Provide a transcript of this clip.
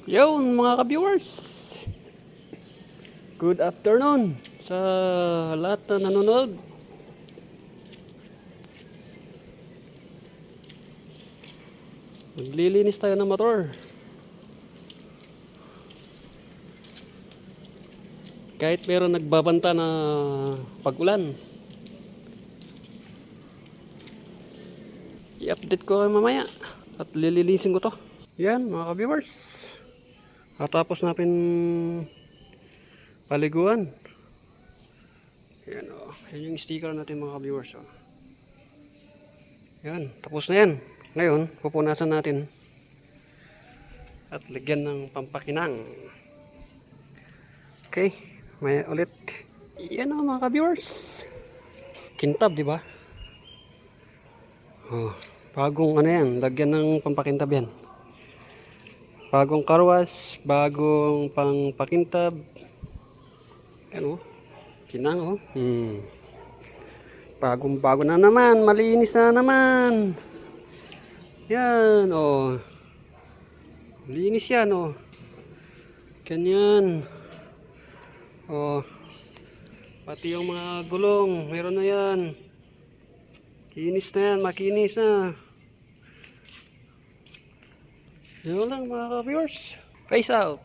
Yun mga ka-viewers, good afternoon sa lahat na nanonood. Maglilinis tayo ng motor. Kahit meron nagbabanta na pag-ulan, i-update ko kayo mamaya at lilinisin ko to. Yan mga ka-viewers, tapos natin paliguan. Yan o, yan yung sticker natin mga ka-viewers o. Yan, tapos na yan. Ngayon, pupunasan natin at lagyan ng pampakinang. Okay, may ulit. Yan o mga ka-viewers. Kintab, di ba? Oh, bagong ano yan, lagyan ng pampakintab yan. Bagong karwas, bagong pampakintab. Yan o, kinang o. Bagong bago na naman, malinis na naman. Yan o. Linis yan o. Ganyan. O. Pati yung mga gulong, meron na yan. Kinis na yan, makinis na. Yun lang mga ka-viewers. Peace out.